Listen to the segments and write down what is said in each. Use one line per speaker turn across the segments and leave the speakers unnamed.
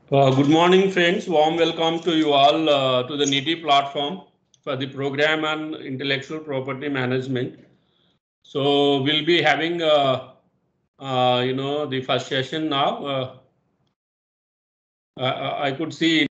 Good morning, friends. Warm welcome to you all to the NITI platform for the program on intellectual property management. So we'll be having, the first session now. I could see.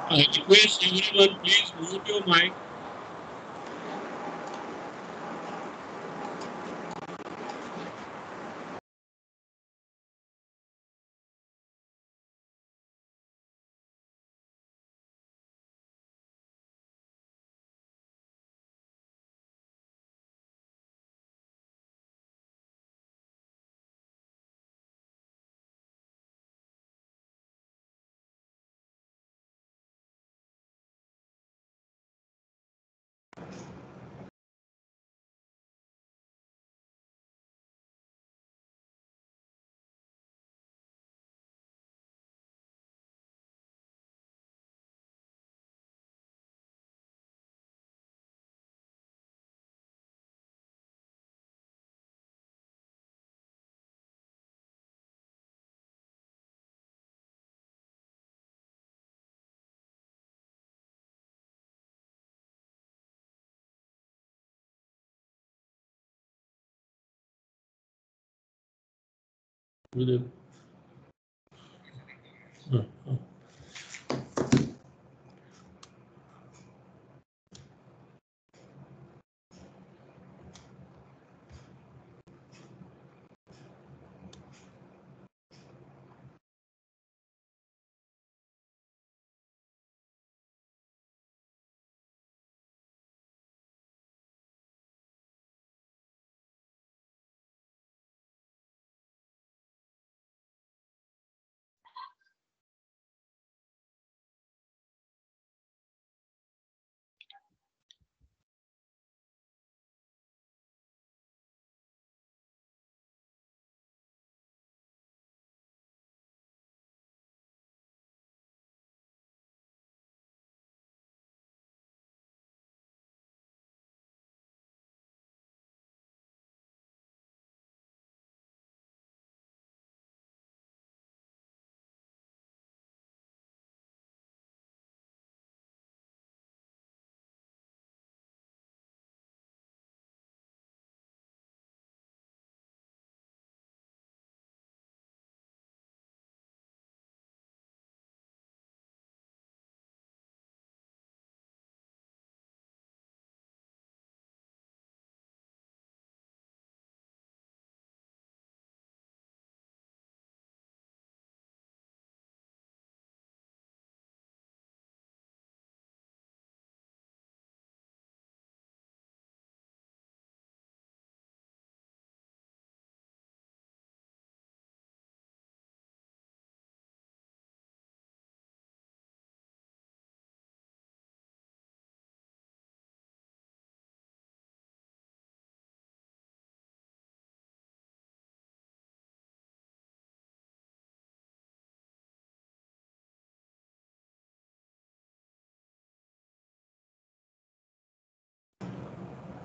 I request everyone, please mute your mic.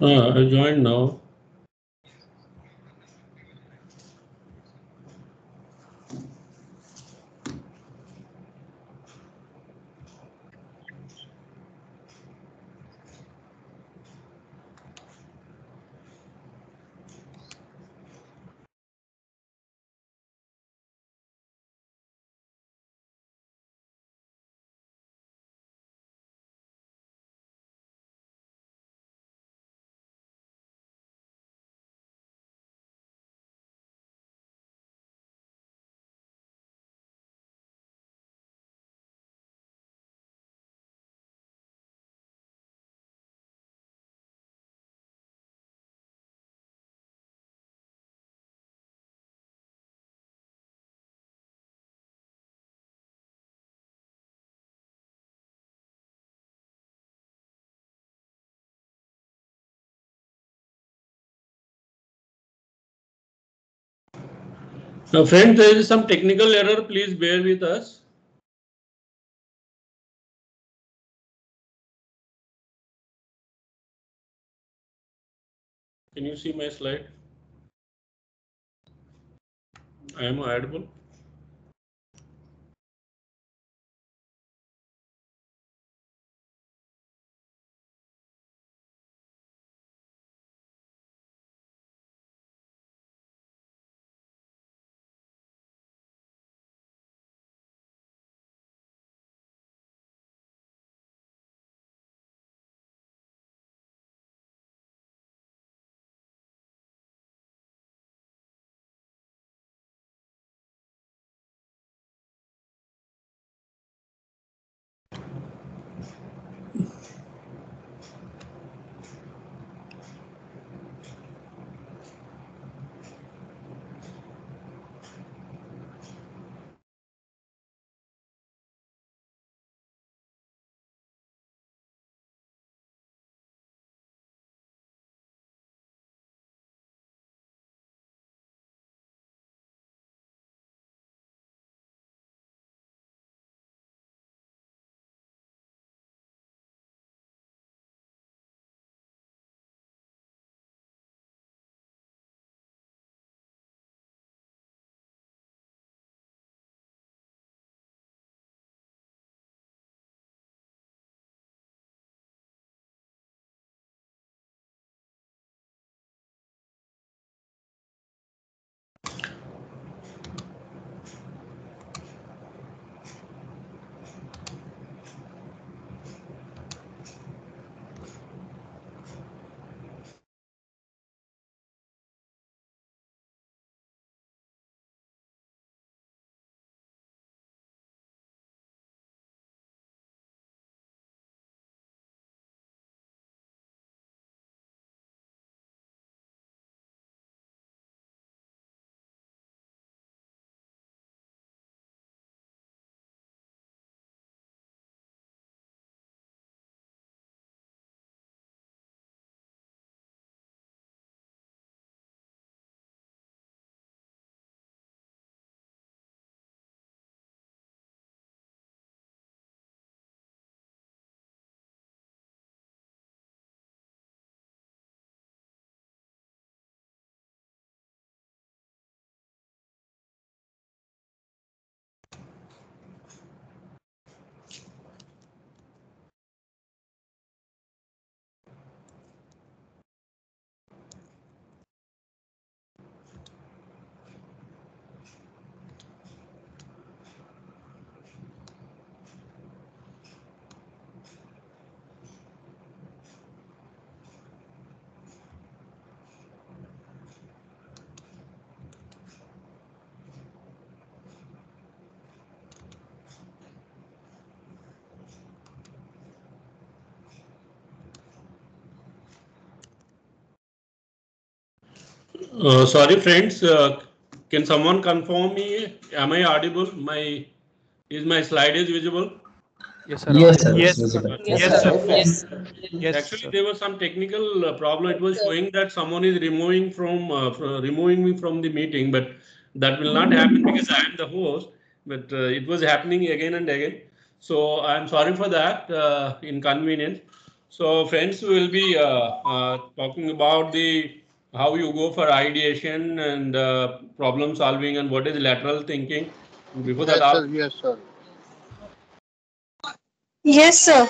I joined now. Now, friends, there is some technical error. Please bear with us. Can you see my slide? I am audible. Sorry, friends. Can someone confirm me? Am I audible? Is my slide is visible?
Yes, sir.
Yes, sir.
Yes,
Yes, sir.
yes, yes,
Actually,
sir.
there was some technical problem. It was showing that someone is removing removing me from the meeting, but that will not happen because I am the host. But it was happening again and again. So I'm sorry for that inconvenience. So friends, we will be talking about the how you go for ideation and problem solving and what is lateral thinking. Before that,
Yes, sir. Yes, sir.
Yes, sir.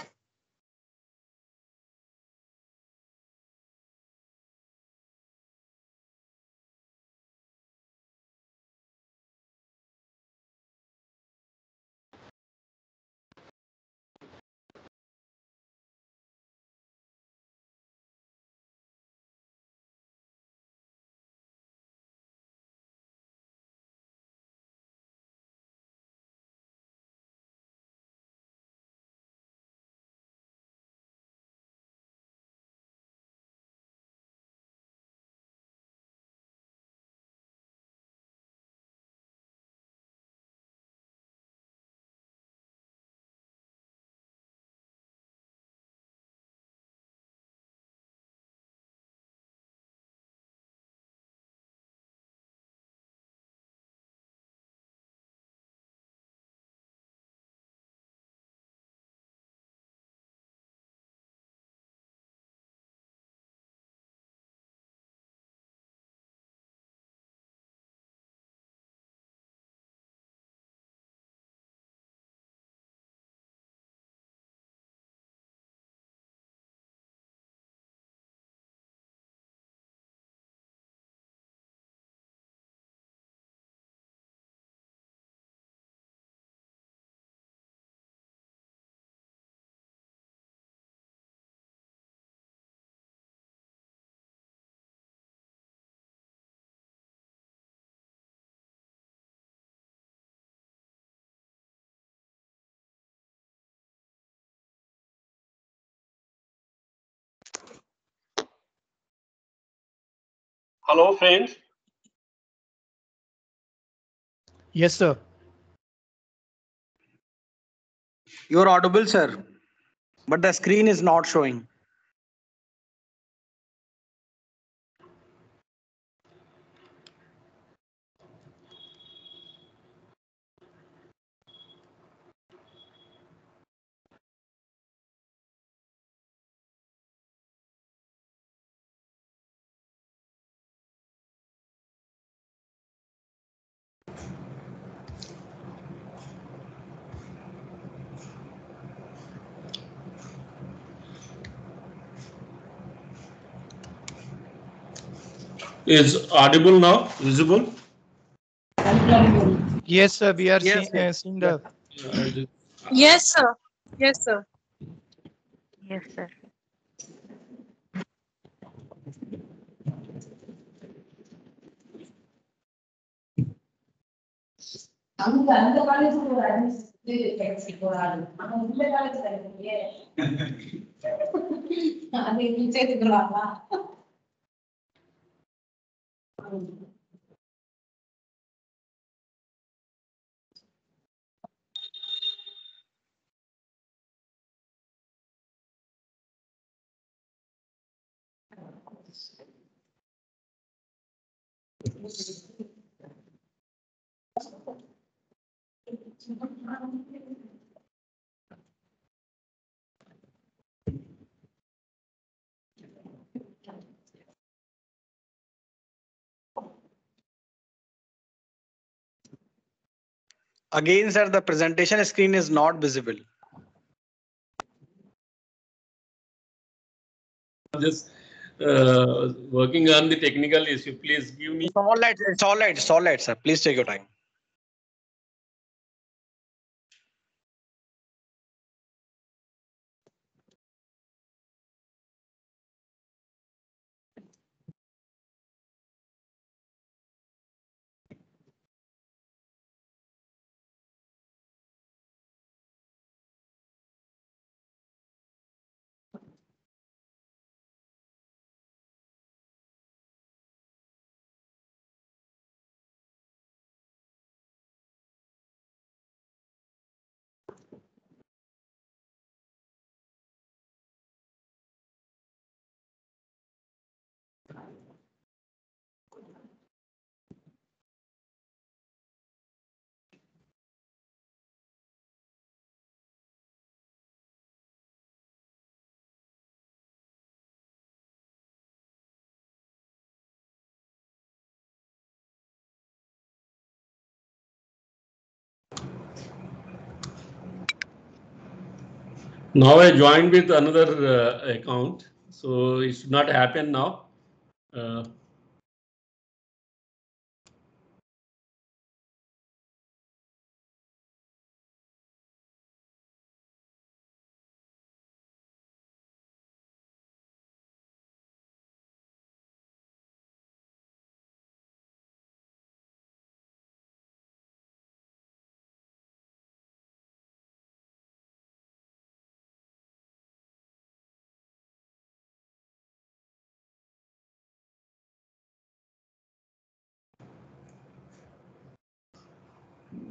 hello friends.
Yes, sir.
You're audible, sir, but the screen is not showing.
Is audible now? Visible?
Yes, sir. We are
Yes,
seeing
yes.
the.
Yes, sir. Yes, sir.
Yes, sir.
அந்த காலேஜுக்கு ஒரு admission போறாரு ஆனா இந்த college கிடைக்கலையே அதை சேர்த்துக்கலாமா
Again, sir, the presentation screen is not visible.
Just working on the technical issue. Please give me.
It's all right. It's all right. It's all right, sir. Please take your time.
Now I joined with another account, so it should not happen now.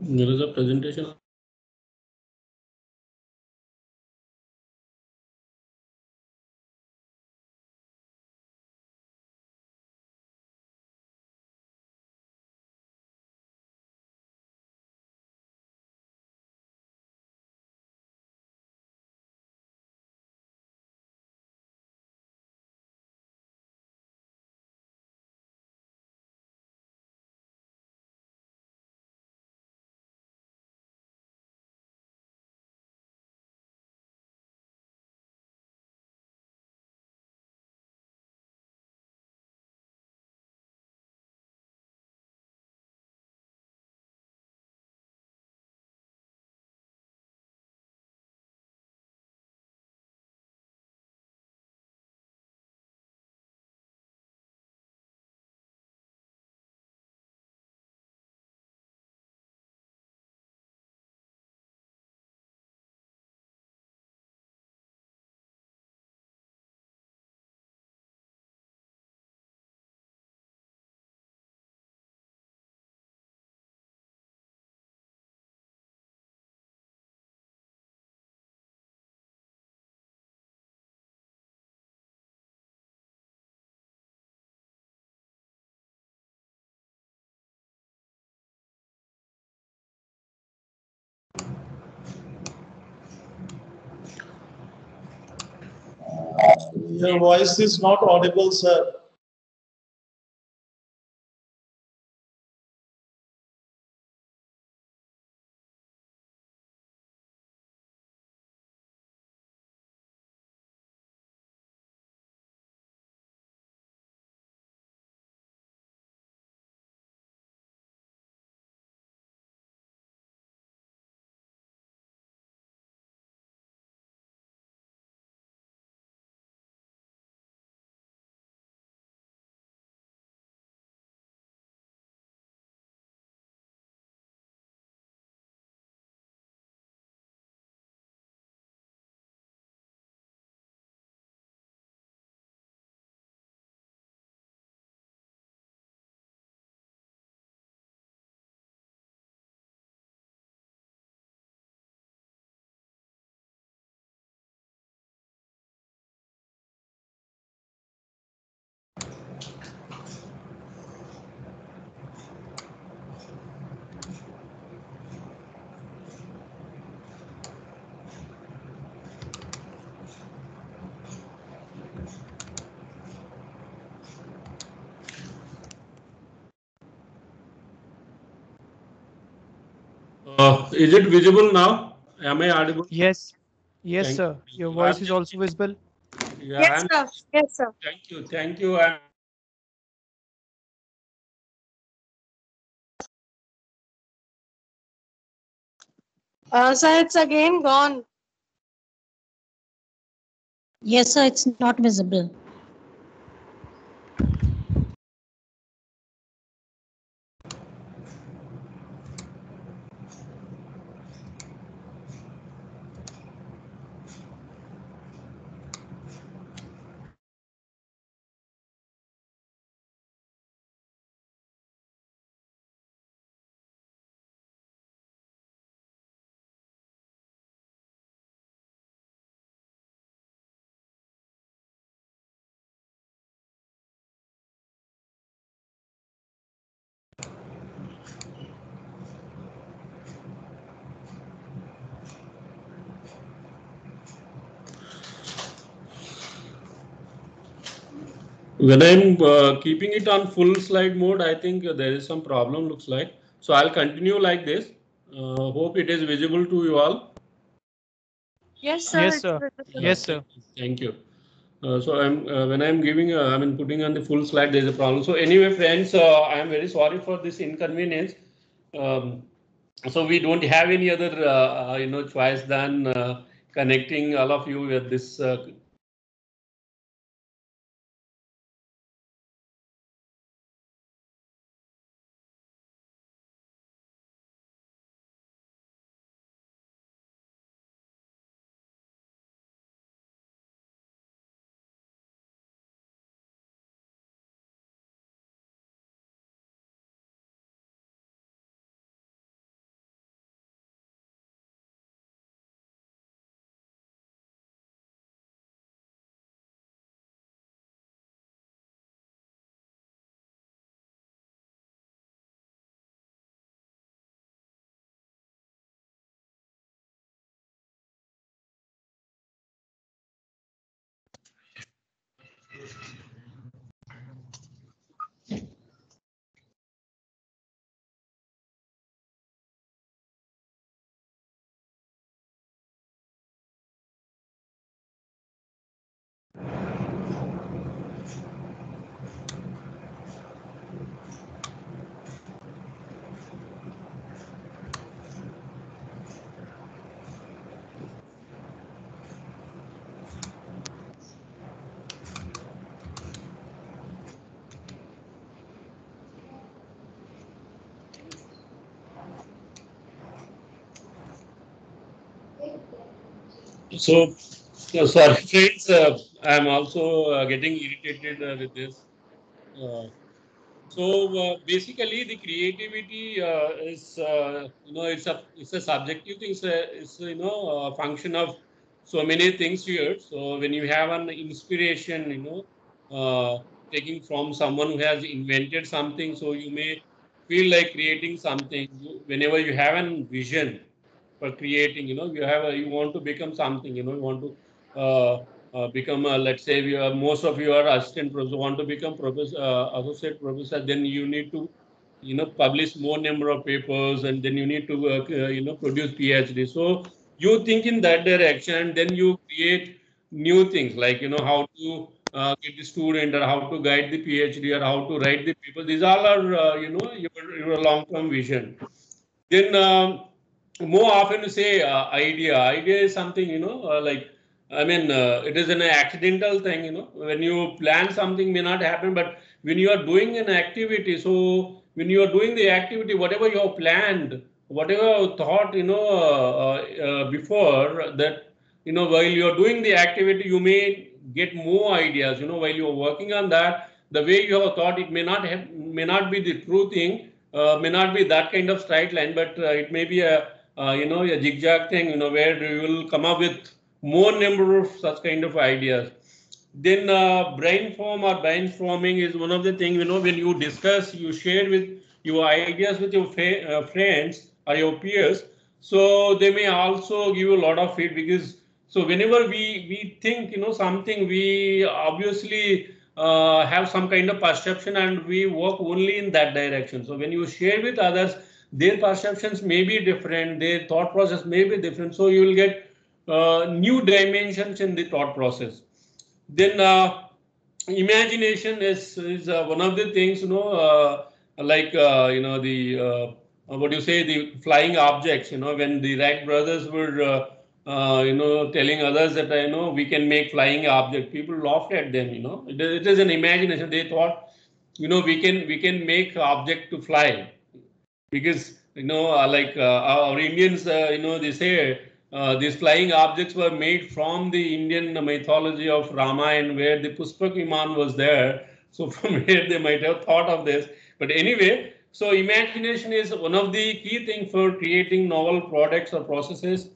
There is a presentation.
Your voice is not audible, sir.
Is it visible now? Am I audible?
Yes. Yes,
Thank
sir.
you.
Your voice is also visible.
Yeah,
Yes, sir. Yes, sir.
Thank you. Thank you. I'm
Sir, it's again gone.
Yes, sir, it's not visible.
when I'm keeping it on full slide mode, I think there is some problem, looks like. So I'll continue like this. Hope it is visible to you all.
Yes, sir.
Yes,
it's
sir.
visible.
Yes, sir.
Thank you. So I'm when I'm giving, I mean putting on the full slide, there's a problem. So anyway, friends, I am very sorry for this inconvenience. Um, so we don't have any other, choice than connecting all of you with this. So, sorry, friends, I'm also getting irritated with this. Uh, basically, the creativity is it's a subjective thing. It's a function of so many things here. So when you have an inspiration, taking from someone who has invented something, so you may feel like creating something. Whenever you have a vision for creating, you want to become something. You want to become, let's say, most of you are assistant professor, want to become professor, associate professor, then you need to, publish more number of papers, and then you need to, produce PhD. So you think in that direction, then you create new things like, how to get the student, or how to guide the PhD, or how to write the paper. These all are, your long-term vision. Then more often you say idea is something, like, I mean, it is an accidental thing, when you plan something may not happen, but when you are doing an activity, so when you are doing the activity, whatever you have planned, whatever you thought, before that, while you are doing the activity, you may get more ideas, while you are working on that, the way you have thought, it may not be the true thing, may not be that kind of straight line, but it may be a zigzag thing, where you will come up with more number of such kind of ideas. Then brainstorming is one of the things, when you discuss, you share with your ideas with your friends or your peers. So they may also give you a lot of feedback, because so whenever we think, something, we obviously have some kind of perception, and we work only in that direction. So when you share with others, their perceptions may be different, their thought process may be different. So you will get new dimensions in the thought process. Then imagination is one of the things, like, the what do you say, the flying objects, when the Wright brothers were telling others that, we can make flying objects, people laughed at them. It is an imagination. They thought, we can make object to fly, because like, our Indians, they say these flying objects were made from the Indian mythology of Ramayana, where the Pushpak Viman was there. So from here they might have thought of this. But anyway, so imagination is one of the key things for creating novel products or processes.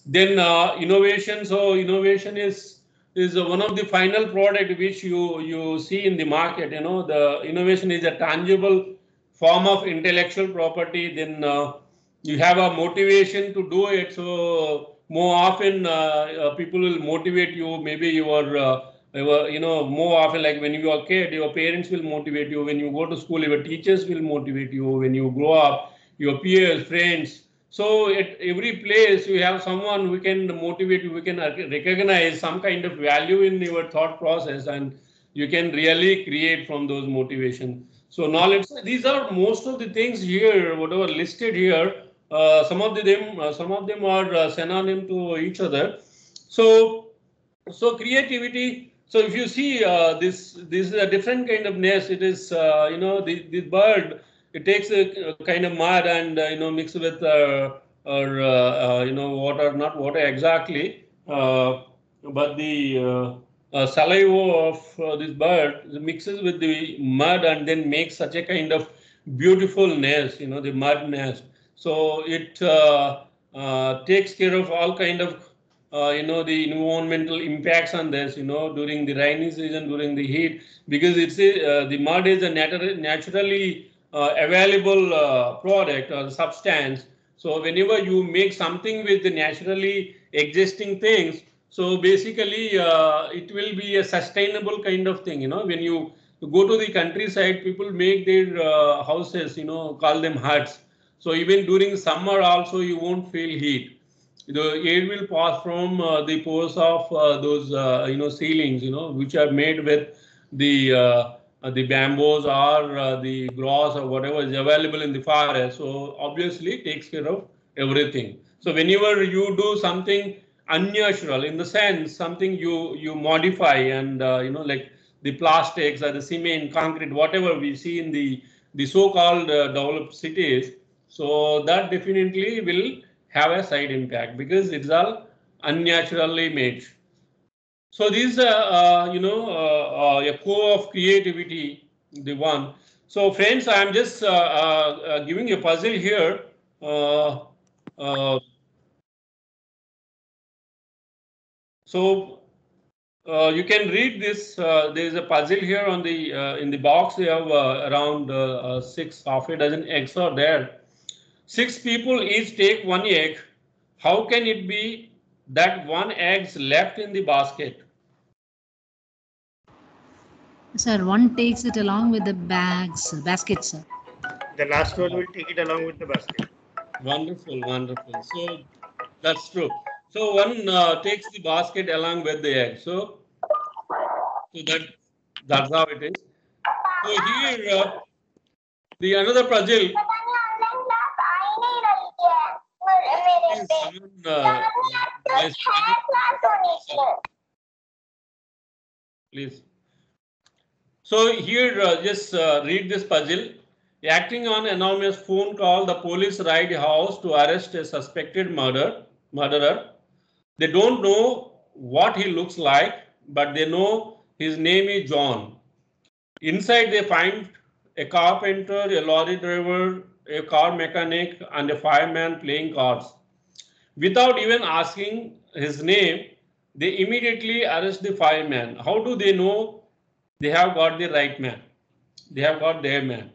Then innovation. So innovation is one of the final product which you see in the market. The innovation is a tangible form of intellectual property. Then you have a motivation to do it. So more often people will motivate you. Maybe more often, like when you are a kid, your parents will motivate you. When you go to school, your teachers will motivate you. When you grow up, your peers, friends, So at every place you have someone who can motivate you, we can recognize some kind of value in your thought process, and you can really create from those motivation. So knowledge, these are most of the things here, whatever listed here. Some of them are synonym to each other. So creativity. So if you see this is a different kind of nest. It is the bird. It takes a kind of mud and mix with water, not water exactly, but the saliva of this bird mixes with the mud and then makes such a kind of beautiful nest. The mud nest. So it takes care of all kind of the environmental impacts on this, during the rainy season, during the heat, because the mud is a naturally available product or substance. So whenever you make something with the naturally existing things, so basically it will be a sustainable kind of thing. When you go to the countryside, people make their houses, call them huts. So even during summer also you won't feel heat. The air will pass from the pores of those ceilings, which are made with the bamboos or the grass or whatever is available in the forest. So obviously it takes care of everything. So whenever you do something unnatural, in the sense something you modify, and like the plastics or the cement, concrete, whatever we see in the so-called developed cities, so that definitely will have a side impact because it's all unnaturally made. So this a core of creativity, the one. So friends, I'm just giving a puzzle here. Uh, uh, so you can read this. There is a puzzle here on the in the box. We have around half a dozen eggs are there. 6 people each take 1 egg. How can it be that 1 egg's left in the basket?
Sir, one takes it along with the basket, sir.
The last one will take it along with the basket.
Wonderful, wonderful. So that's true. So one takes the basket along with the egg. So that's how it is. So here the another puzzle. Please. So here, just read this puzzle. Acting on anonymous phone call, the police ride house to arrest a suspected murderer. They don't know what he looks like, but they know his name is John. Inside, they find a carpenter, a lorry driver, a car mechanic, and a fireman playing cards. Without even asking his name, they immediately arrest the fireman. How do they know they have got the right man? They have got their man.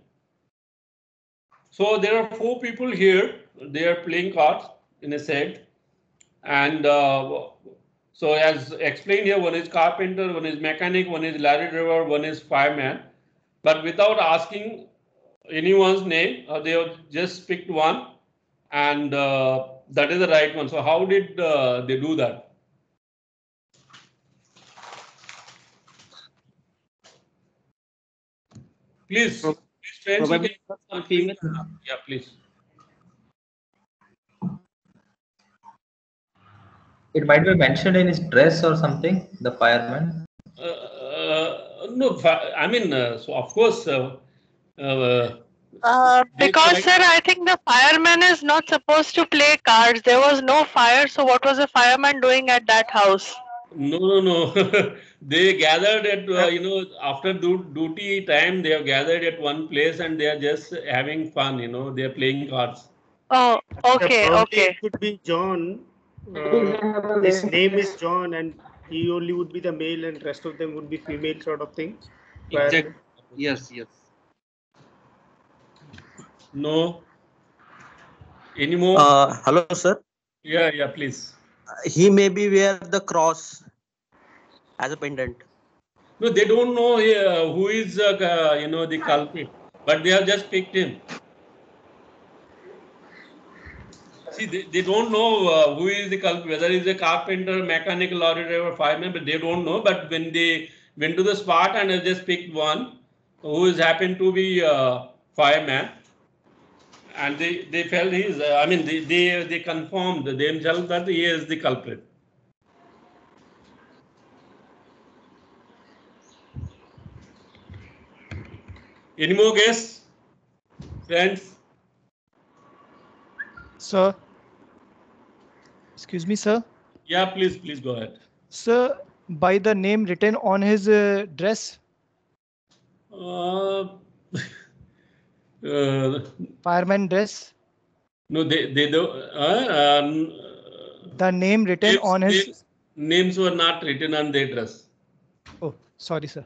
So there are 4 people here. They are playing cards in a set. And so as explained here, one is carpenter, one is mechanic, one is lorry driver, one is fireman. But without asking anyone's name, they have just picked one, and that is the right one. So how did they do that? Please, friends, you can,
female.
yeah, please.
It might be mentioned in his dress or something, the fireman.
No, I mean, so of course.
Because sir, I think the fireman is not supposed to play cards. There was no fire, so what was the fireman doing at that house?
No. They gathered at after duty time. They have gathered at one place and they are just having fun. They are playing cards.
Oh, okay,
Probably
okay.
it could be John. His name is John, and he only would be the male, and rest of them would be female, sort of thing.
Exactly. Yes.
No. Anymore?
Hello, sir.
Yeah, please.
He may be wear the cross as a pendant.
No, they don't know who is the culprit, but they have just picked him. See, they don't know who is the culprit, whether it's a carpenter, mechanic, lorry driver, fireman, but they don't know. But when they went to the spot and just picked one who is happened to be fireman, and they felt he is, I mean, they confirmed themselves that he is the culprit. Any more guess, friends?
Sir. Excuse me, sir.
Yeah, please go ahead.
Sir, by the name written on his dress. Fireman dress.
No, they do.
The name written on his
names were not written on their dress.
Oh, sorry, sir.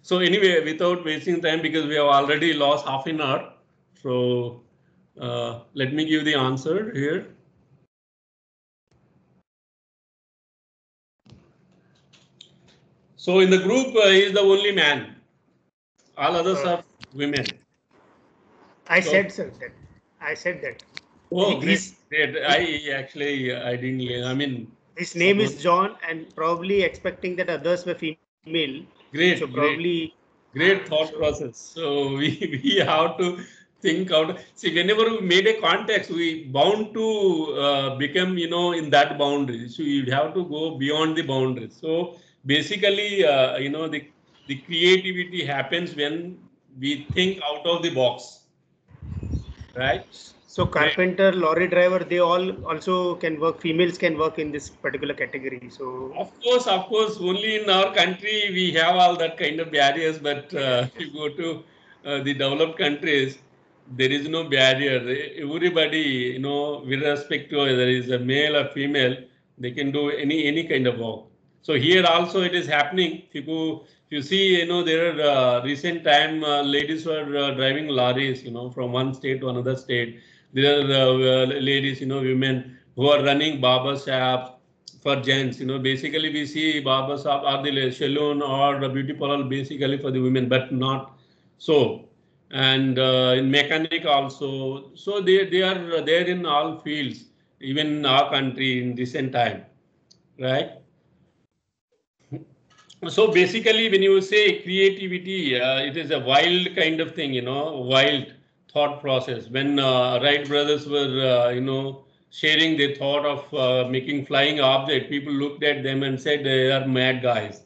So anyway, without wasting time, because we have already lost half an hour, so let me give the answer here. So in the group, he is the only man. All others are women.
I said that.
Oh, great. I didn't. I mean,
his name is John, and probably expecting that others were female.
Great.
So probably
great thought process. So we have to think out. See, whenever we made a context, we bound to become, in that boundary. So you have to go beyond the boundaries. So basically, the creativity happens when we think out of the box, right?
So carpenter, lorry driver, they all also can work. Females can work in this particular category. So
of course, only in our country we have all that kind of barriers. But if you go to the developed countries, there is no barrier. Everybody, with respect to whether is a male or female, they can do any kind of work. So here also it is happening. If you see, there are recent time ladies were driving lorries, from one state to another state. There are ladies, women who are running barber shops for gents. Basically we see barber shop or the salon or the beauty parlor basically for the women, but not so. And in mechanic also. So they are there in all fields, even in our country in recent time, right? So basically, when you say creativity, it is a wild kind of thing, wild thought process. When Wright brothers were, sharing their thought of making flying object, people looked at them and said they are mad guys.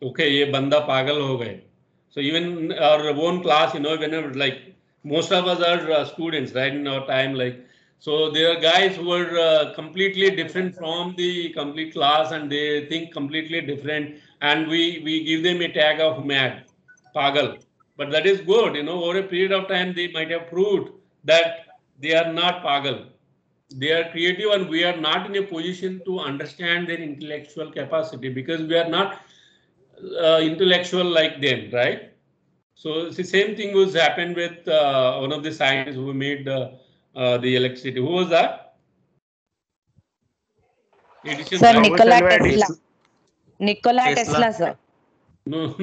Okay, ye banda pagal ho gaye. So even our own class, whenever like most of us are students, right, in our time, like, so there are guys who are completely different from the complete class and they think completely different, and we give them a tag of mad, pagal. But that is good, over a period of time they might have proved that they are not pagal. They are creative and we are not in a position to understand their intellectual capacity because we are not intellectual like them, right? So the same thing was happened with one of the scientists who made the electricity. Who was that? Edison.
Sir, Nikola Tesla. Nikola Tesla, sir.
No,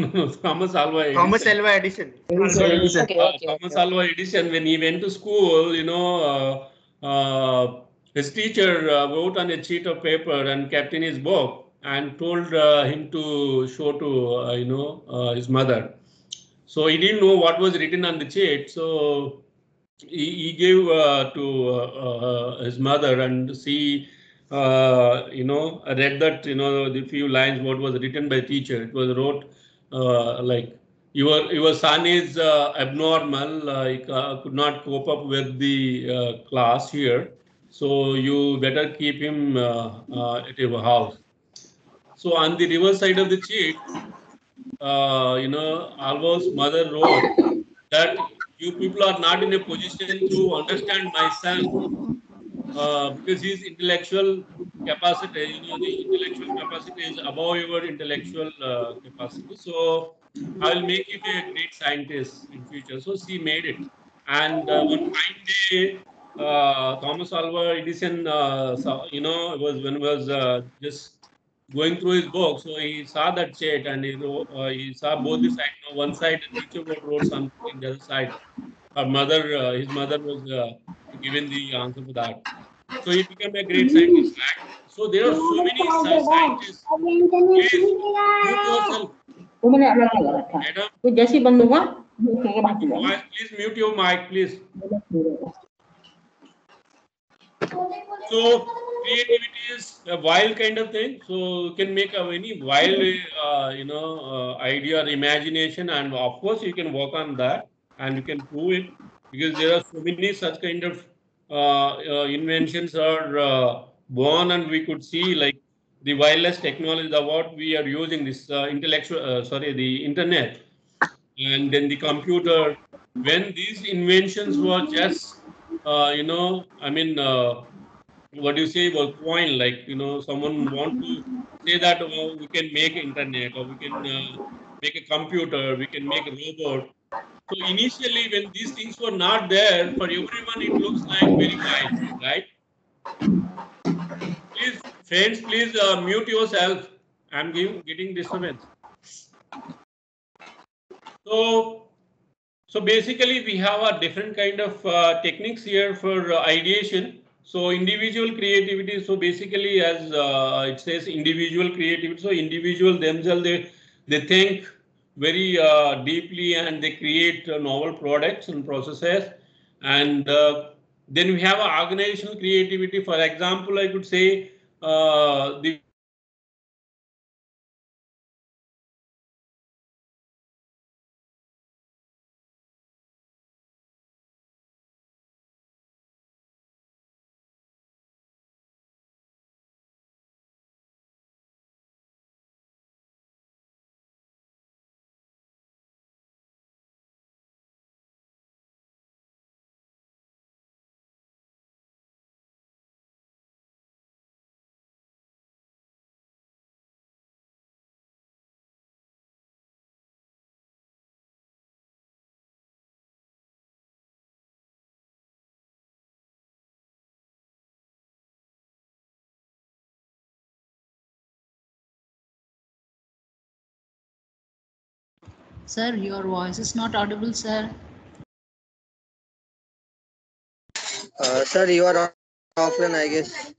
Thomas Alva Edison.
Thomas Alva Edison.
Thomas Alva Edison, when he went to school, his teacher wrote on a sheet of paper and kept in his book and told him to show to his mother. So he didn't know what was written on the sheet. So he gave to his mother, and she read that, the few lines what was written by teacher. It was wrote like, your son is abnormal, could not cope up with the class here, so you better keep him at your house. So on the reverse side of the sheet, Alva's mother wrote that you people are not in a position to understand my son because his intellectual capacity, the intellectual capacity is above your intellectual capacity. So I will make him a great scientist in future. So she made it. And one fine day, Thomas Alva Edison, was just going through his book. So he saw that chat and he saw both the sides. One side the teacher wrote something, the other side her mother, his mother was given the answer for that. So he became a great scientist, right? So there are so many scientists. Please mute yourself, madam. Please mute your mic, please. So creativity is a wild kind of thing. So you can make any wild, idea or imagination, and of course you can work on that and you can prove it because there are so many such kind of inventions are born, and we could see like the wireless technology, the what we are using this the internet, and then the computer. When these inventions were just, what do you say about coin? Like, someone want to say that we can make internet, or we can make a computer, we can make a robot. So initially, when these things were not there, for everyone, it looks like very wild, right? Please, friends, please mute yourself. I'm getting disturbance. So, so basically, we have a different kind of techniques here for ideation. So individual creativity. So basically, as it says, individual creativity. So individual themselves, they think very deeply, and they create novel products and processes. And then we have a organizational creativity. For example, I could say the
Sir, your voice is not audible, sir.
Sir, you are offline, I guess.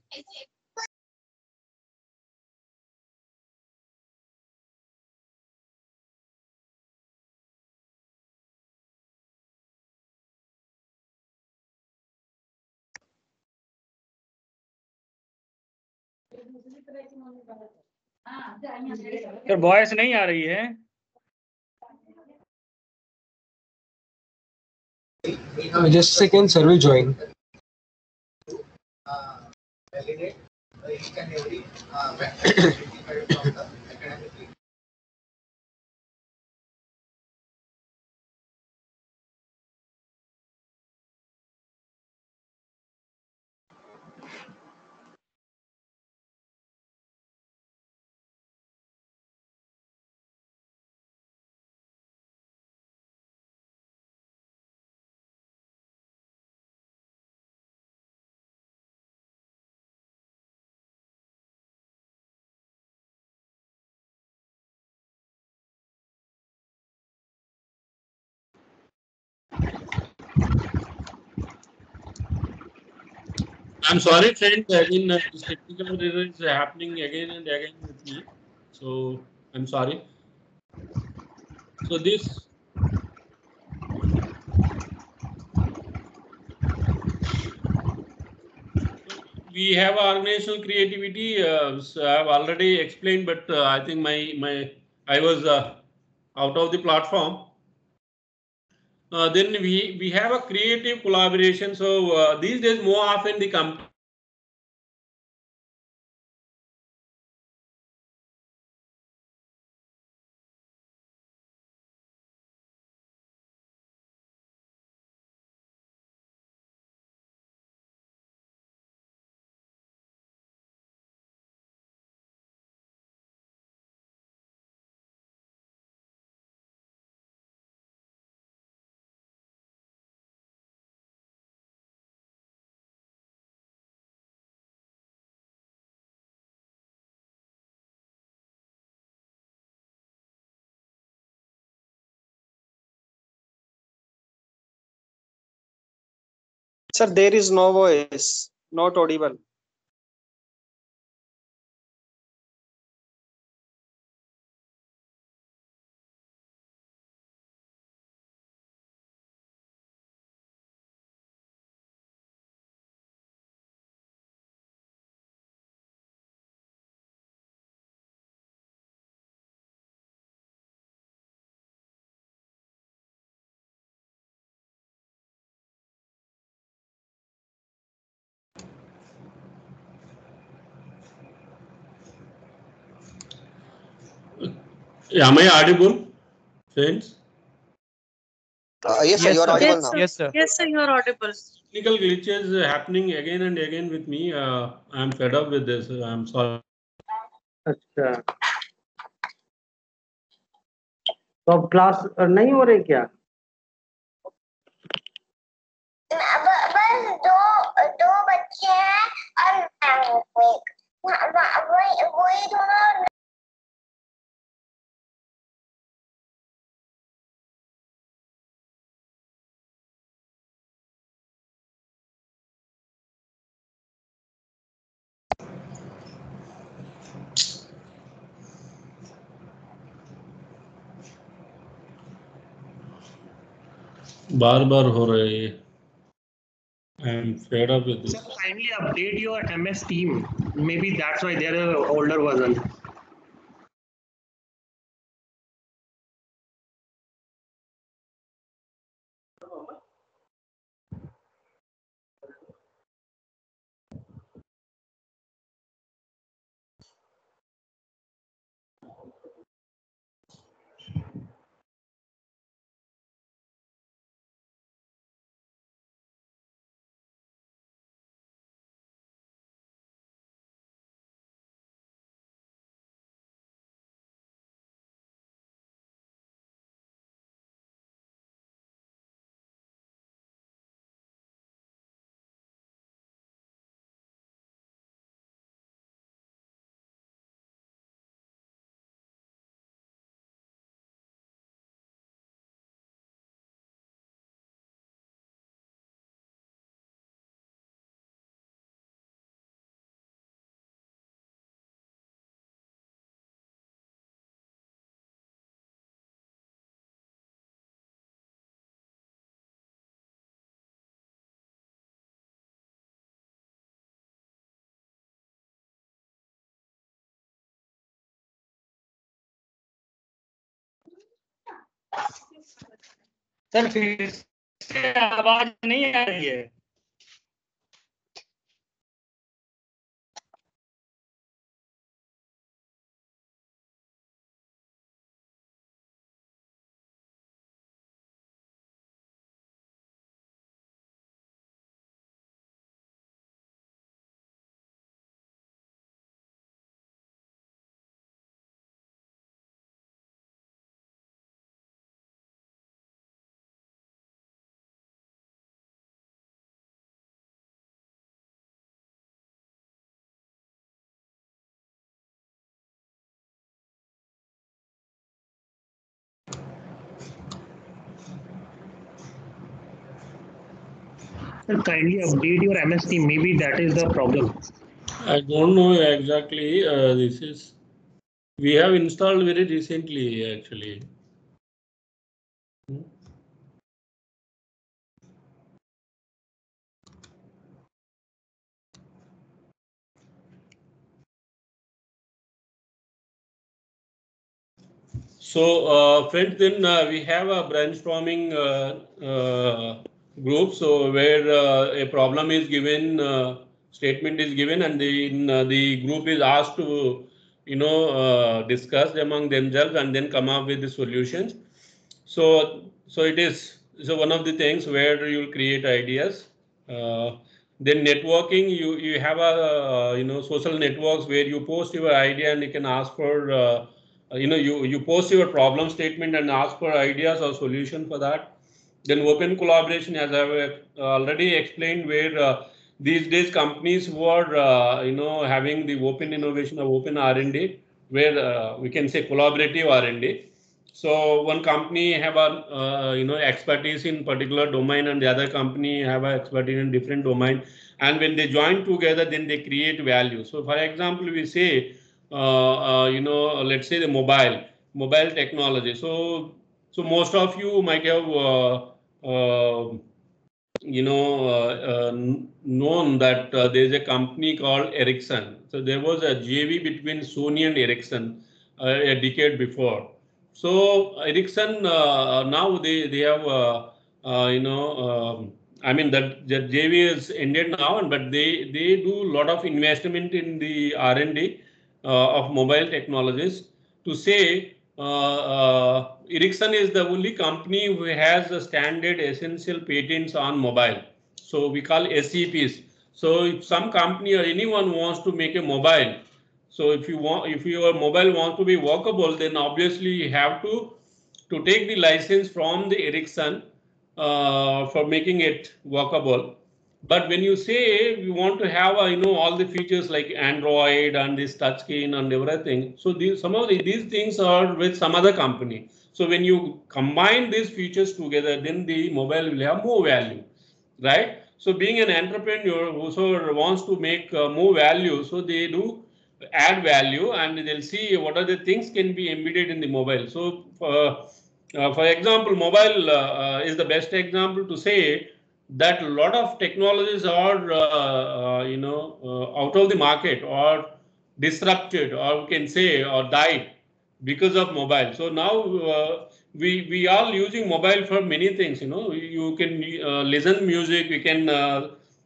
Sir voice नहीं आ रही है.
Just a second, sir will join.
I'm sorry, friends. Again, this technical error is happening again and again with me. So I'm sorry. So this. We have organizational creativity. So I've already explained, but I think I was out of the platform. Then we have a creative collaboration. So these days, more often the company
Sir, there is no voice, not audible.
Am I audible, friends?
Yes, sir, you are audible now.
Yes, sir.
Yes, sir, you are audible.
Technical glitches happening again and again with me. I'm fed up with this. I'm sorry.
अच्छा, तो अब class नहीं हो रही क्या?
बस दो बच्चे हैं और वही दोनों
बार बार हो रहा है ये. I'm fed up with this.
Sir, kindly update your MS team. Maybe that's why they're an older version. Sir फिर से आवाज नहीं आ रही है. Sir, kindly update your MS team. Maybe that is the problem.
I don't know exactly. This is we have installed very recently actually. So, friends, then we have a brainstorming group. So, where a problem is given, statement is given, and then the group is asked to, discuss among themselves and then come up with the solutions. So it is one of the things where you create ideas. Then networking, you have a social networks where you post your idea and you can ask for you post your problem statement and ask for ideas or solution for that. Then open collaboration, as I've already explained, where these days companies who are having the open innovation or open R&D, where we can say collaborative R&D. So one company have a expertise in particular domain, and the other company have a expertise in different domain. And when they join together, then they create value. So for example, we say, let's say the mobile technology. So most of you might have known that there is a company called Ericsson. So there was a JV between Sony and Ericsson a decade before. So Ericsson now they have I mean that JV is ended now, but they do a lot of investment in the R&D of mobile technologies. To say Ericsson is the only company who has the standard essential patents on mobile. So we call SEPs. So if some company or anyone wants to make a mobile, so if your mobile wants to be workable, then obviously you have to take the license from the Ericsson for making it workable. But when you say we want to have all the features like Android and this touchscreen and everything, so some of these things are with some other company. So when you combine these features together, then the mobile will have more value, right? So being an entrepreneur who wants to make more value, so they do add value and they'll see what are the things can be embedded in the mobile. So for example, mobile is the best example to say that a lot of technologies are out of the market or disrupted, or we can say, or died because of mobile. So now we are using mobile for many things. You can listen music, you can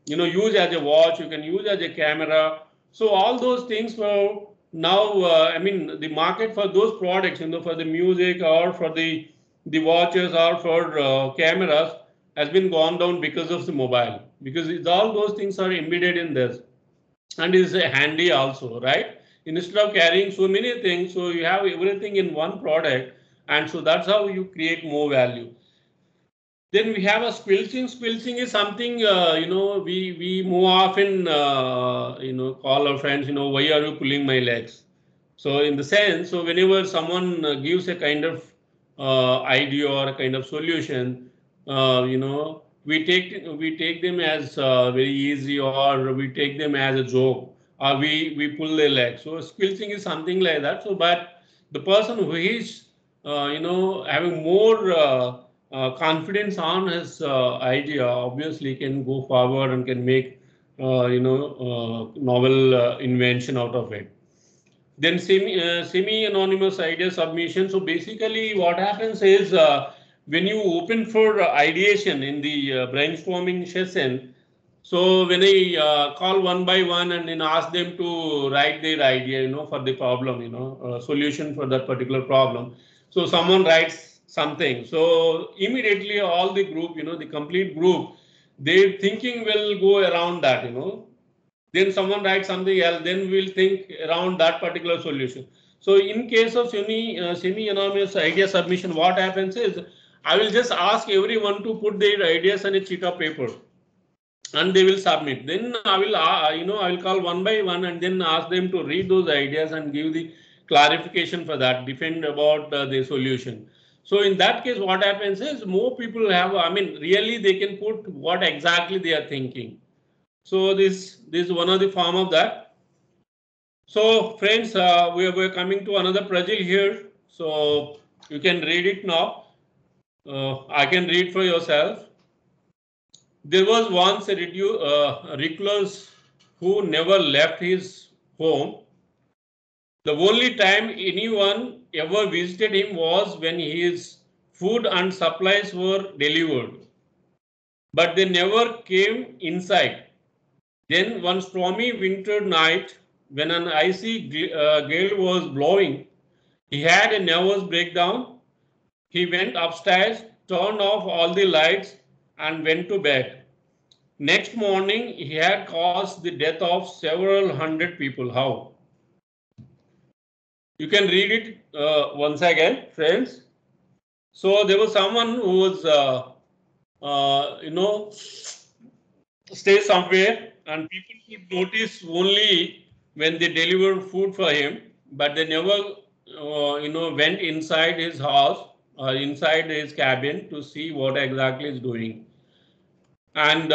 use as a watch, you can use as a camera. So all those things were now I mean the market for those products, for the music or for the watches or for cameras has been gone down because of the mobile, because all those things are embedded in this and is handy also, right? Instead of carrying so many things, so you have everything in one product, and so that's how you create more value. Then we have a squelching. Squelching is something we more often call our friends, why are you pulling my legs? So in the sense, so whenever someone gives a kind of idea or a kind of solution, we take them as very easy, or we take them as a joke, or we pull their legs. So squelching is something like that. So but the person who is having more confidence on his idea obviously can go forward and can make novel invention out of it. Then semi-anonymous idea submission. So basically what happens is when you open for ideation in the brainstorming session, so when I call one by one and then ask them to write their idea, for the problem, solution for that particular problem. So someone writes something. So immediately all the group, the complete group, their thinking will go around that, Then someone writes something else, then we'll think around that particular solution. So in case of semi-anonymous idea submission, what happens is I will just ask everyone to put their ideas on a sheet of paper, and they will submit. Then I will call one by one and then ask them to read those ideas and give the clarification for that, defend about the solution. So in that case, what happens is more people have, really they can put what exactly they are thinking. So this is one of the form of that. So friends, we're coming to another project here. So you can read it now. I can read for yourself. There was once a recluse who never left his home. The only time anyone ever visited him was when his food and supplies were delivered. But they never came inside. Then one stormy winter night, when an icy gale was blowing, he had a nervous breakdown. He went upstairs, turned off all the lights, and went to bed. Next morning, he had caused the death of several hundred people. How? You can read it once again, friends. So there was someone who was, stay somewhere, and people could notice only when they delivered food for him, but they never went inside his house, inside his cabin to see what exactly is doing. And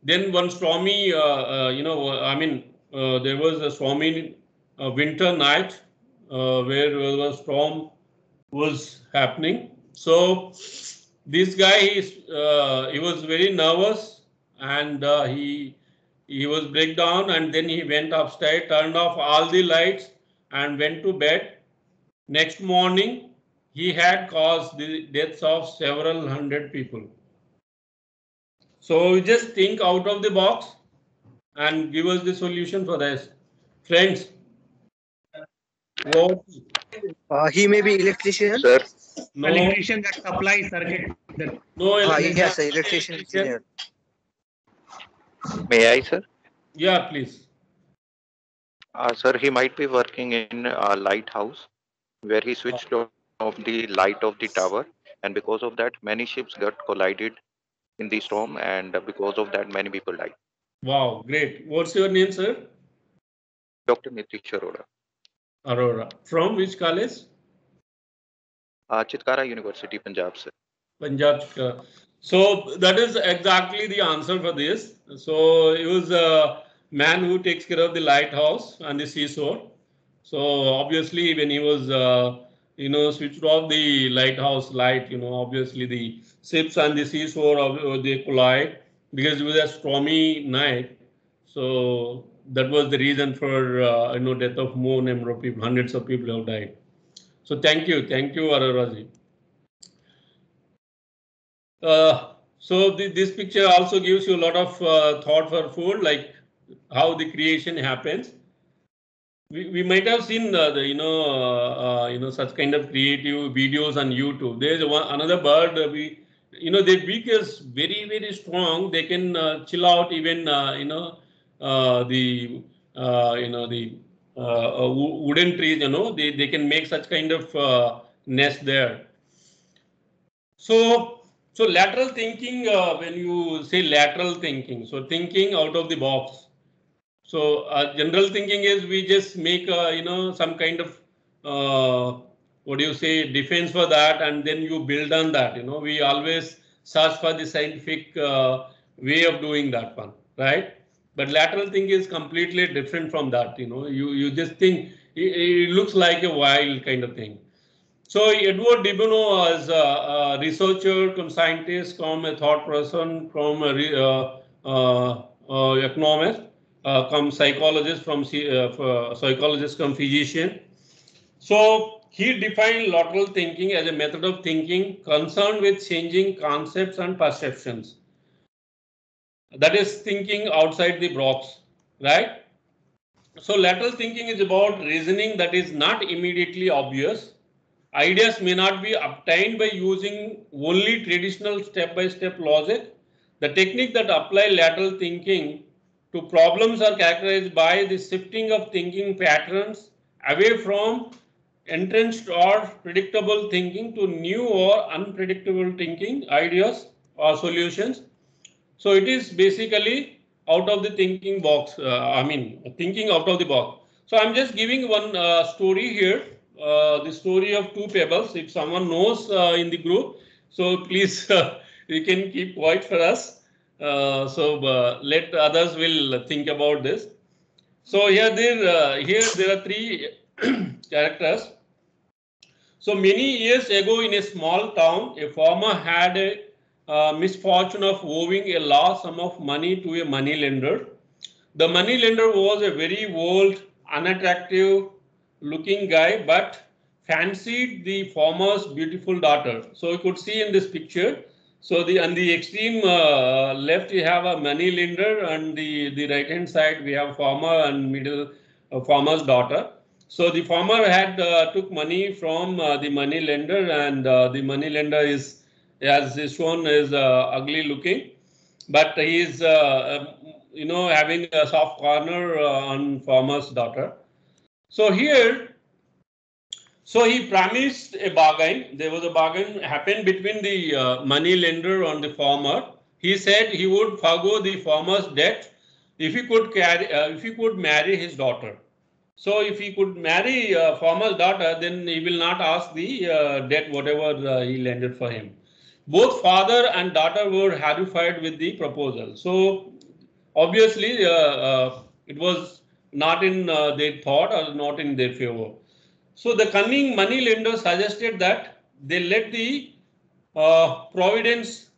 then one stormy, there was a stormy winter night where a storm was happening. So this guy he was very nervous, and he was breakdown, and then he went upstairs, turned off all the lights, and went to bed. Next morning, he had caused the deaths of several hundred people. So just think out of the box and give us the solution for this, friends. What?
He may be electrician.
Sir.
No.
Electrician that supplies circuit.
No electrician.
Yes, electrician engineer.
May I, sir?
Yeah, please.
Sir, he might be working in a lighthouse where he switched off the light of the tower, and because of that, many ships got collided in the storm, and because of that, many people died.
Wow, great. What's your name, sir?
Dr. Nitish Arora.
Arora. From which college?
Chitkara University, Punjab, sir.
Punjab. So that is exactly the answer for this. So he was a man who takes care of the lighthouse and the seashore. So obviously when he was, switched off the lighthouse light, obviously the ships and the seashore, they collide because it was a stormy night. So that was the reason for, death of more number of people, hundreds of people have died. So thank you, Aroraji. So this picture also gives you a lot of thought for food, like how the creation happens. We might have seen such kind of creative videos on YouTube. There's another bird. Their beak is very strong. They can chill out even wooden trees. They can make such kind of nest there. So lateral thinking, when you say lateral thinking, so thinking out of the box. So general thinking is we just make some kind of defense for that, and then you build on that. We always search for the scientific way of doing that one, right? But lateral thinking is completely different from that. You just think it looks like a wild kind of thing. So Edward de Bono is a researcher, come scientist, come a thought person, come a economist, come psychologist, from psychologist, come physician. So he defined lateral thinking as a method of thinking concerned with changing concepts and perceptions. That is thinking outside the box, right? So lateral thinking is about reasoning that is not immediately obvious. Ideas may not be obtained by using only traditional step-by-step logic. The technique that apply lateral thinking to problems are characterized by the shifting of thinking patterns away from entrenched or predictable thinking to new or unpredictable thinking, ideas or solutions. So it is basically out of the thinking box, thinking out of the box. So I'm just giving one story here. The story of two pebbles. If someone knows in the group, so please you can keep quiet for us. Let others will think about this. So here there are three characters. So many years ago in a small town, a farmer had a misfortune of owing a large sum of money to a money lender. The money lender was a very old, unattractive looking guy, but fancied the farmer's beautiful daughter. So you could see in this picture. So on the extreme left you have a money lender, and the right hand side we have farmer, and middle farmer's daughter. So the farmer had took money from the money lender, and the money lender is, as is shown, is ugly looking, but he is having a soft corner on farmer's daughter. So here, so he promised a bargain. There was a bargain happened between the money lender and the farmer. He said he would forgo the farmer's debt if he could marry his daughter. So if he could marry farmer's daughter, then he will not ask the debt whatever he lended for him. Both father and daughter were horrified with the proposal. So obviously it was not in their thought or not in their favor. So the cunning money lender suggested that they let the providence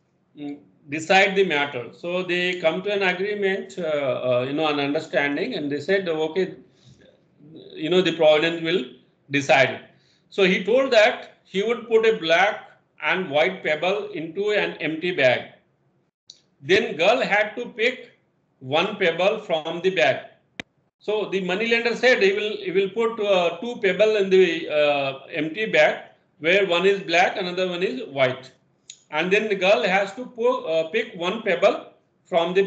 decide the matter. So they come to an agreement, an understanding, and they said, okay, the providence will decide. So he told that he would put a black and white pebble into an empty bag. Then girl had to pick one pebble from the bag. So the moneylender said he will put two pebble in the empty bag, where one is black, another one is white, and then the girl has to pick one pebble from the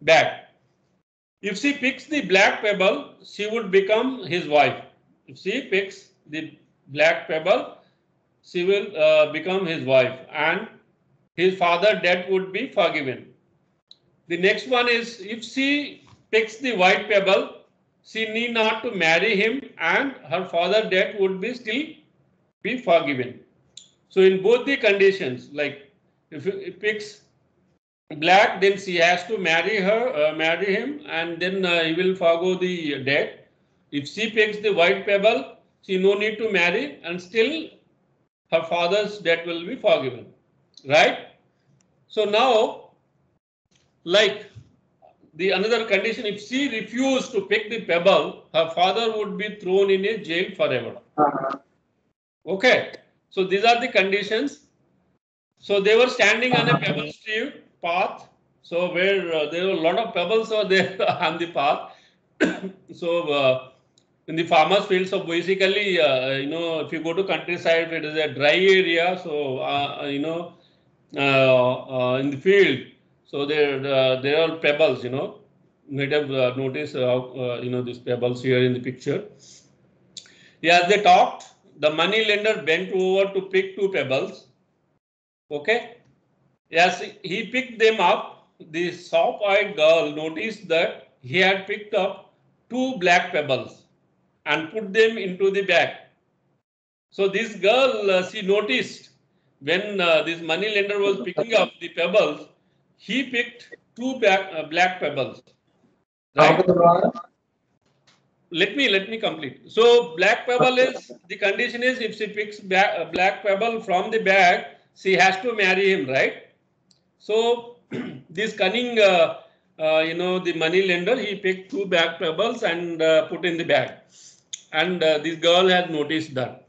bag. If she picks the black pebble, she would become his wife. If she picks the black pebble, she will become his wife, and his father debt would be forgiven. The next one is, if she picks the white pebble, she need not to marry him, and her father debt would be still be forgiven. So in both the conditions, like if it picks black, then she has to marry him, and then he will forgo the debt. If she picks the white pebble, she no need to marry, and still her father's debt will be forgiven, right? So now, like the another condition, if she refused to pick the pebble, her father would be thrown in a jail forever. Okay, so these are the conditions. So they were standing on a pebble strewn path. So where there were a lot of pebbles were there on the path. So in the farmers field, so basically, if you go to countryside, it is a dry area. So in the field, so there are pebbles. You might have noticed these pebbles here in the picture. As they talked, the money lender bent over to pick two pebbles. Okay. As he picked them up, the soft-eyed girl noticed that he had picked up two black pebbles and put them into the bag. So this girl, she noticed when this money lender was picking up the pebbles, he picked two black pebbles. Right? Let me complete. So black pebble is, the condition is, if she picks black pebble from the bag, she has to marry him, right? So this cunning, the money lender, he picked two black pebbles and put in the bag, and this girl has noticed that.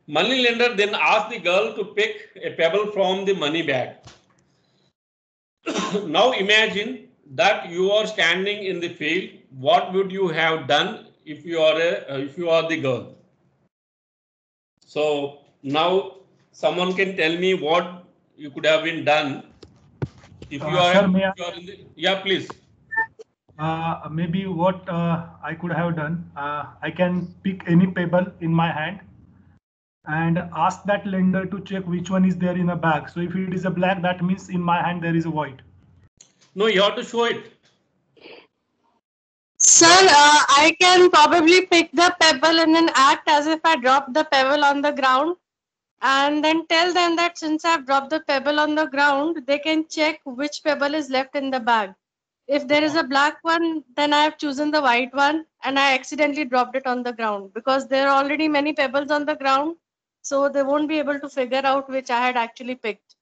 Money lender then asked the girl to pick a pebble from the money bag. Now imagine that you are standing in the field. What would you have done if you are the girl? So now someone can tell me what you could have been done if you are.
Sir,
yeah, please.
Maybe what I could have done, I can pick any pebble in my hand and ask that lender to check which one is there in a bag. So if it is a black, that means in my hand there is a white.
No, you have to show it.
Sir, I can probably pick the pebble and then act as if I dropped the pebble on the ground, and then tell them that since I've dropped the pebble on the ground, they can check which pebble is left in the bag. If there is a black one, then I have chosen the white one and I accidentally dropped it on the ground, because there are already many pebbles on the ground, so they won't be able to figure out which I had actually picked.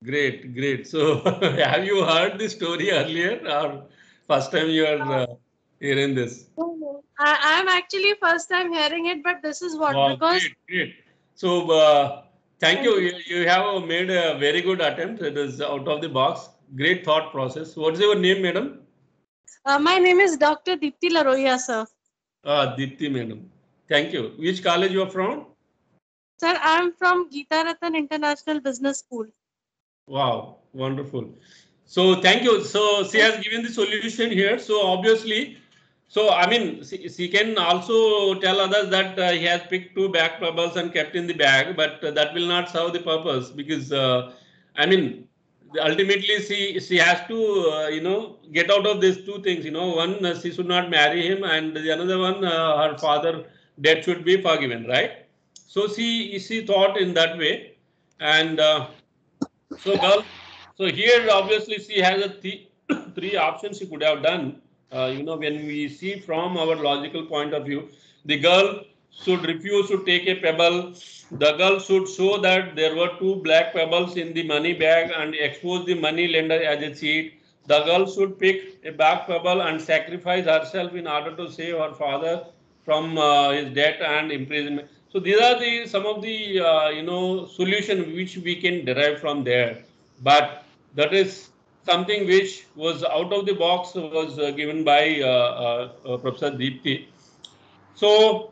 Great, great. So have you heard this story earlier, or first time you are hearing this?
I am actually first time hearing it, but this is what, because
great, great. So thank you. You have made a very good attempt. It is out of the box. Great thought process. What is your name, madam?
My name is Dr. Deepti Laroya, sir.
Deepti, madam. Thank you. Which college you are from?
Sir, I am from Geeta Ratan International Business School.
Wow, wonderful. So thank you. So she has given the solution here. So obviously, so I mean, she can also tell others that he has picked two black pebbles and kept in the bag, but that will not serve the purpose, because I mean, ultimately she has to get out of these two things. One, she should not marry him, and the another one, her father death should be forgiven, right? So she thought in that way, and so girl. So here obviously she has a three options she could have done. When we see from our logical point of view, the girl should refuse to take a pebble. The girl should show that there were two black pebbles in the money bag and expose the money lender as a cheat. The girl should pick a black pebble and sacrifice herself in order to save her father from his death and imprisonment. So these are the some of the solution which we can derive from there. But that is something which was out of the box, was given by Professor Deepthi. So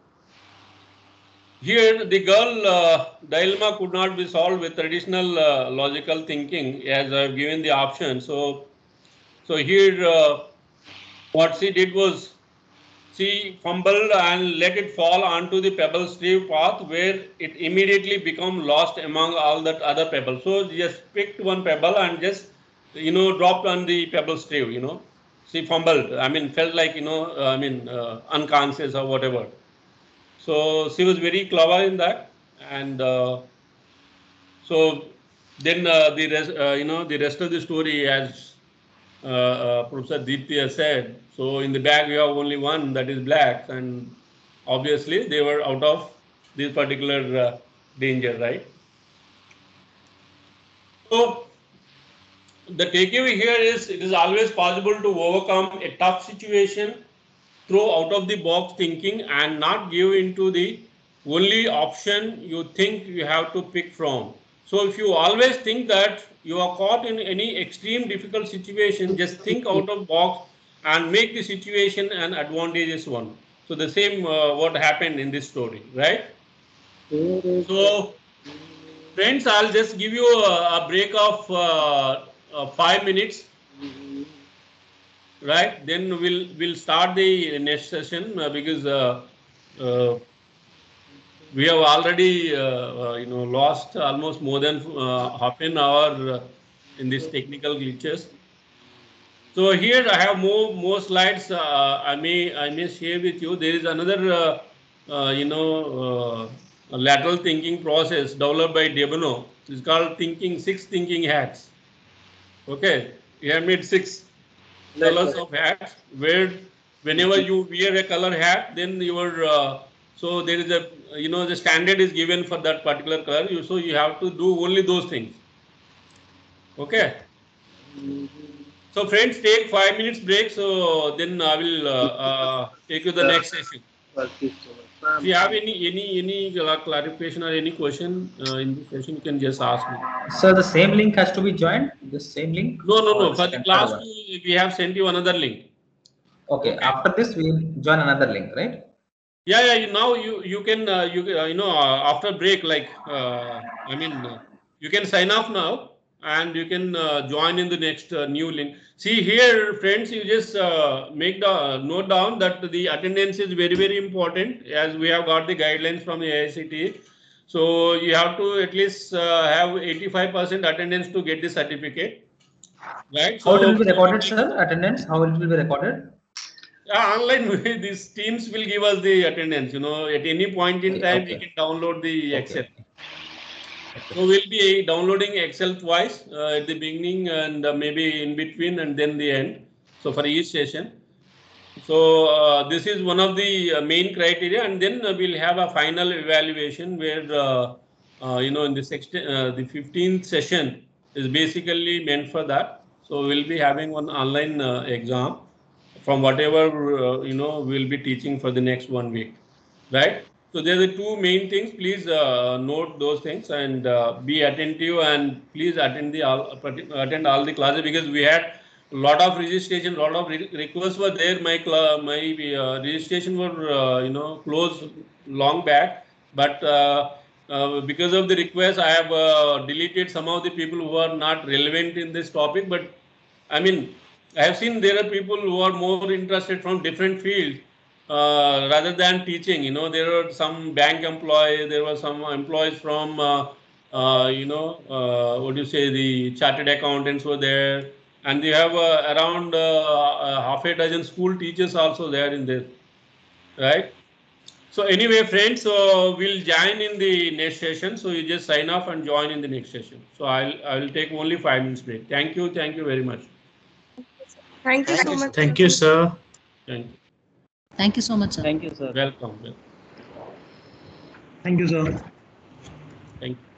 here the girl dilemma could not be solved with traditional logical thinking, as I have given the option. So here what she did was she fumbled and let it fall onto the pebble strewn path, where it immediately became lost among all that other pebbles. So just picked one pebble and just dropped on the pebble strewn. She fumbled. I mean, felt like unconscious or whatever. So she was very clever in that, and so then the rest of the story, as Professor Ditya said. So in the bag we have only one, that is black, and obviously they were out of this particular danger, right? So the takeaway here is it is always possible to overcome a tough situation through out of the box thinking and not give into the only option you think you have to pick from. So if you always think that you are caught in any extreme difficult situation, just think out of box and make the situation an advantageous one. So the same what happened in this story, right? So friends, I'll just give you a break of 5 minutes, right? Then we'll start the next session because we have already lost almost more than half an hour in these technical glitches. So here I have more slides. I may share with you. There is another lateral thinking process developed by Debono. It's called six thinking hats. Okay, we have made six colors of hats, where whenever you wear a color hat, then your so there is a the standard is given for that particular color. So you have to do only those things. Okay. So friends, take 5 minutes break. So then I will take you to the next session. If you have any clarification or any question in this session, you can just ask me.
So the same link has to be joined. The same link.
No. For the class, we have sent you another link.
Okay. After this, we will join another link, right?
Yeah. Now you can after break, like you can sign off now and you can join in the next new link. See here, friends, you just make the note down that the attendance is very important, as we have got the guidelines from the AICTE. So you have to at least have 85% attendance to get the certificate, right?
How it
So
will be recorded, sir? Attendance? How it will be recorded?
Online, these teams will give us the attendance. At any point in time, we can download the Excel. So we'll be downloading Excel twice at the beginning and maybe in between and then the end. So for each session. So this is one of the main criteria, and then we'll have a final evaluation where in the 15th session is basically meant for that. So we'll be having one online exam from whatever we'll be teaching for the next 1 week, right? So there are the two main things. Please note those things and be attentive, and please attend all the classes, because we had a lot of registration, lot of requests were there. My registration were closed long back, but because of the request, I have deleted some of the people who are not relevant in this topic. But I mean, I have seen there are people who are more interested from different fields rather than teaching. There were some bank employees, there were some employees from what do you say, the chartered accountants were there, and they have around half a dozen school teachers also there in this, right? So anyway, friends, so we'll join in the next session. So you just sign off and join in the next session. So I'll take only 5 minutes break. Thank you very much.
Thank you so much.
Thank you, sir.
Thank you.
Thank you so much, sir.
Thank you, sir.
Welcome.
Thank you, sir.
Thank you.